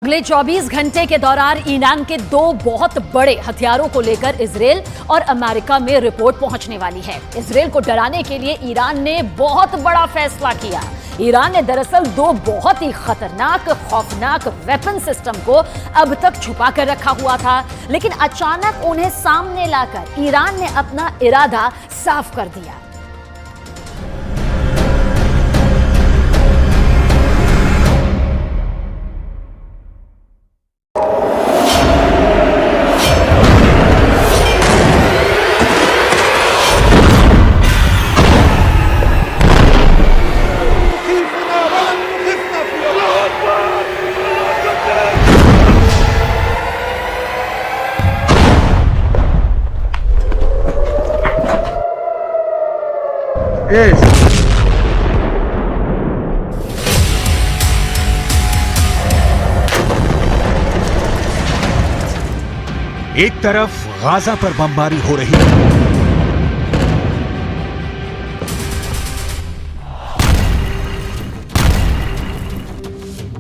अगले 24 घंटे के दौरान ईरान के दो बहुत बड़े हथियारों को लेकर इजरायल और अमेरिका में रिपोर्ट पहुंचने वाली है। इजरायल को डराने के लिए ईरान ने बहुत बड़ा फैसला किया। ईरान ने दरअसल दो बहुत ही खतरनाक खौफनाक वेपन सिस्टम को अब तक छुपा कर रखा हुआ था, लेकिन अचानक उन्हें सामने लाकर ईरान ने अपना इरादा साफ कर दिया। एक तरफ गाजा पर बमबारी हो रही है,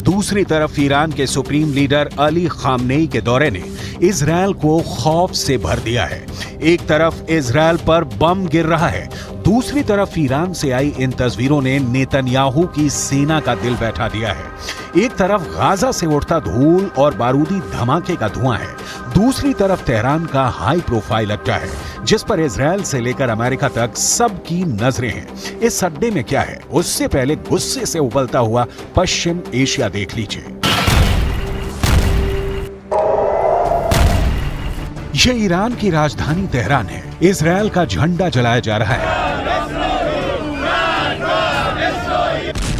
दूसरी तरफ ईरान के सुप्रीम लीडर अली खामनेई के दौरे ने इजरायल को खौफ से भर दिया है। एक तरफ इजरायल पर बम गिर रहा है, दूसरी तरफ ईरान से आई इन तस्वीरों ने नेतन्याहू की सेना का दिल बैठा दिया है। एक तरफ गाजा से उठता धूल और बारूदी धमाके का धुआं है, दूसरी तरफ तेहरान का हाई प्रोफाइल अड्डा है जिस पर इजरायल से लेकर अमेरिका तक सबकी नजरें हैं। इस अड्डे में क्या है, उससे पहले गुस्से से उबलता हुआ पश्चिम एशिया देख लीजिए। ये ईरान की राजधानी तेहरान है। इजरायल का झंडा जलाया जा रहा है।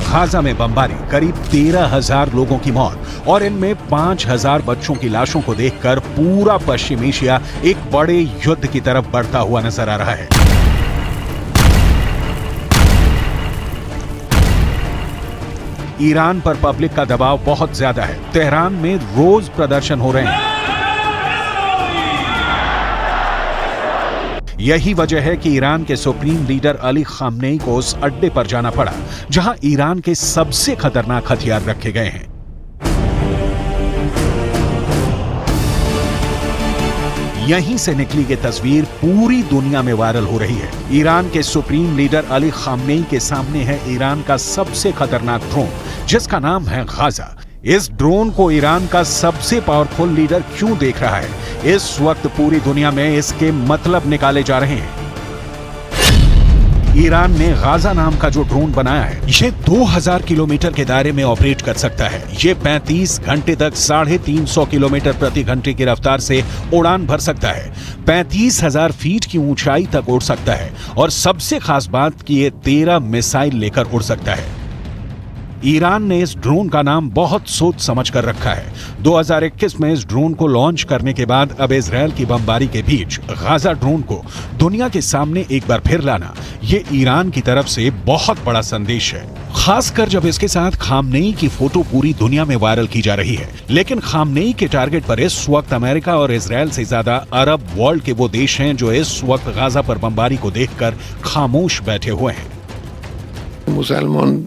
गाजा में बमबारी, करीब 13,000 लोगों की मौत और इनमें 5,000 बच्चों की लाशों को देखकर पूरा पश्चिम एशिया एक बड़े युद्ध की तरफ बढ़ता हुआ नजर आ रहा है। ईरान पर पब्लिक का दबाव बहुत ज्यादा है। तेहरान में रोज प्रदर्शन हो रहे हैं। यही वजह है कि ईरान के सुप्रीम लीडर अली खामनेई को उस अड्डे पर जाना पड़ा जहां ईरान के सबसे खतरनाक हथियार रखे गए हैं। यहीं से निकली ये तस्वीर पूरी दुनिया में वायरल हो रही है। ईरान के सुप्रीम लीडर अली खामनेई के सामने है ईरान का सबसे खतरनाक ड्रोन जिसका नाम है गाजा। इस ड्रोन को ईरान का सबसे पावरफुल लीडर क्यों देख रहा है? इस वक्त पूरी दुनिया में इसके मतलब निकाले जा रहे हैं। ईरान ने गाजा नाम का जो ड्रोन बनाया है, ये 2000 किलोमीटर के दायरे में ऑपरेट कर सकता है। ये 35 घंटे तक 350 किलोमीटर प्रति घंटे की रफ्तार से उड़ान भर सकता है। 35,000 फीट की ऊंचाई तक उड़ सकता है और सबसे खास बात कि ये 13 मिसाइल लेकर उड़ सकता है। ईरान ने इस ड्रोन का नाम बहुत सोच समझ कर रखा है। 2021 में इस ड्रोन को लॉन्च करने के बाद अब इजरायल की बमबारी के बीच गाजा ड्रोन को दुनिया के सामने एक बार फिर लाना, ये ईरान की तरफ से बहुत बड़ा संदेश है। खासकर जब इसके साथ खामनेई की फोटो पूरी दुनिया में वायरल की जा रही है। लेकिन खामनेई के टारगेट पर इस वक्त अमेरिका और इजरायल से ज्यादा अरब वर्ल्ड के वो देश हैं जो इस वक्त गाजा पर बमबारी को देखकर खामोश बैठे हुए हैं। मुसलमान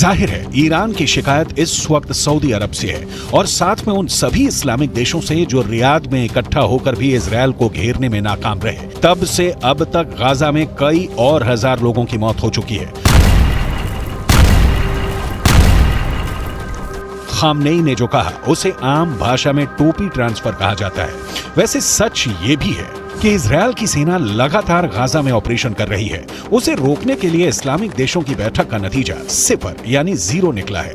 जाहिर है ईरान की शिकायत इस वक्त सऊदी अरब से है और साथ में उन सभी इस्लामिक देशों से जो रियाद में इकट्ठा होकर भी इजरायल को घेरने में नाकाम रहे। तब से अब तक गाजा में कई और हजार लोगों की मौत हो चुकी है। खामनेई ने जो कहा उसे आम भाषा में टोपी ट्रांसफर कहा जाता है। वैसे सच ये भी है कि इजरायल की सेना लगातार गाजा में ऑपरेशन कर रही है। उसे रोकने के लिए इस्लामिक देशों की बैठक का नतीजा 0 यानी 0 निकला है।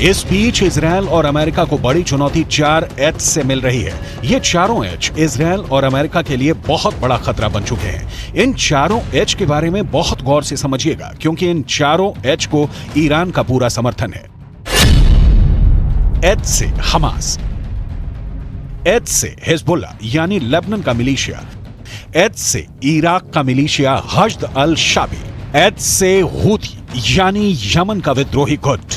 इस बीच इजरायल और अमेरिका को बड़ी चुनौती 4H से मिल रही है। ये चारों H इजरायल और अमेरिका के लिए बहुत बड़ा खतरा बन चुके हैं। इन चारों H के बारे में बहुत गौर से समझिएगा, क्योंकि इन चारों H को ईरान का पूरा समर्थन है। H से हमास, H से हिजबुल्लाह यानी लेबनान का मिलिशिया, H से इराक का मिलिशिया हश्द अल शाबी, H से हूथी यानी यमन का विद्रोही गुट।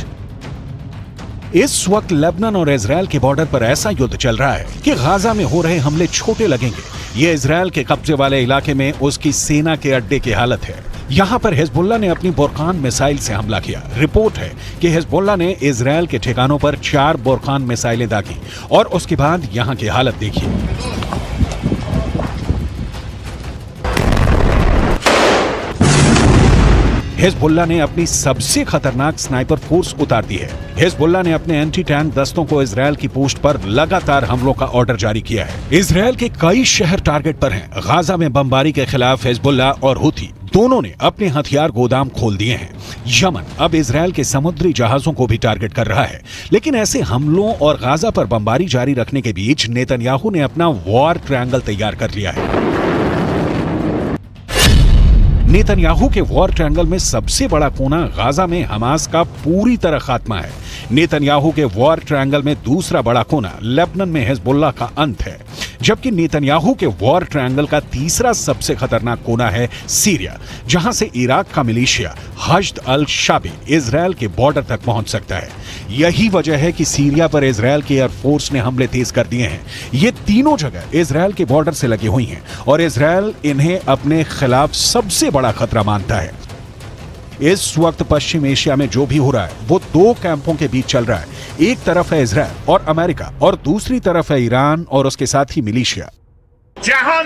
इस वक्त लेबनान और इजरायल के बॉर्डर पर ऐसा युद्ध चल रहा है कि गाजा में हो रहे हमले छोटे लगेंगे। ये इजरायल के कब्जे वाले इलाके में उसकी सेना के अड्डे की हालत है। यहां पर हिजबुल्लाह ने अपनी बुरकान मिसाइल से हमला किया। रिपोर्ट है कि हिजबुल्लाह ने इजरायल के ठिकानों पर 4 बुरकान मिसाइलें दागी और उसके बाद यहां की हालत देखिए। हिजबुल्लाह ने अपनी सबसे खतरनाक स्नाइपर फोर्स उतार दी है। हिजबुल्लाह ने अपने एंटी टैंक दस्तों को इजरायल की पोस्ट पर लगातार हमलों का ऑर्डर जारी किया है। इजरायल के कई शहर टारगेट पर हैं। गाजा में बमबारी के खिलाफ हिजबुल्लाह और हूथी दोनों ने अपने हथियार गोदाम खोल दिए हैं। यमन अब इजरायल के समुद्री जहाजों को भी टारगेट कर रहा है। लेकिन ऐसे हमलों और गाजा पर बमबारी जारी रखने के बीच नेतन्याहू ने अपना वॉर ट्रायंगल तैयार कर लिया है। नेतन्याहू के वॉर ट्रायंगल में सबसे बड़ा कोना गाजा में हमास का पूरी तरह खात्मा है। नेतन्याहू के वॉर ट्रायंगल में दूसरा बड़ा कोना लेबनान में हिजबुल्लाह का अंत है, जबकि नेतन्याहू के वॉर ट्रायंगल का तीसरा सबसे खतरनाक कोना है सीरिया, जहां से इराक का मिलिशिया हश्द अल शाबी इजरायल के बॉर्डर तक पहुंच सकता है। यही वजह है कि सीरिया पर इजरायल की एयरफोर्स ने हमले तेज कर दिए हैं। ये तीनों जगह इजरायल के बॉर्डर से लगी हुई हैं और इजरायल इन्हें अपने खिलाफ सबसे बड़ा खतरा मानता है। इस वक्त पश्चिम एशिया में जो भी हो रहा है वो 2 कैंपों के बीच चल रहा है। एक तरफ है इजरायल और अमेरिका और दूसरी तरफ है ईरान और उसके साथ ही मिलिशिया। जहान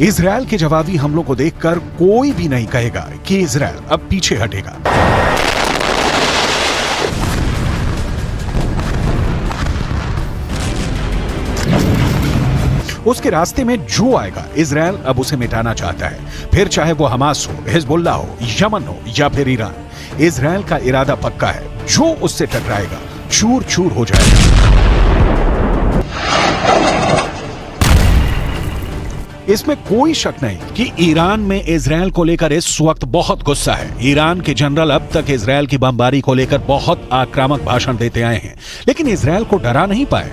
इजरायल के जवाबी हमलों को देखकर कोई भी नहीं कहेगा कि इजरायल अब पीछे हटेगा। उसके रास्ते में जो आएगा इजरायल अब उसे मिटाना चाहता है, फिर चाहे वो हमास हो, हिजबुल्लाह हो, यमन हो या फिर ईरान। इजरायल का इरादा पक्का है, जो उससे टकराएगा चूर चूर हो जाएगा। इसमें कोई शक नहीं कि ईरान में इजरायल को लेकर इस वक्त बहुत गुस्सा है। ईरान के जनरल अब तक इजरायल की बमबारी को लेकर बहुत आक्रामक भाषण देते आए हैं, लेकिन इजरायल को डरा नहीं पाए।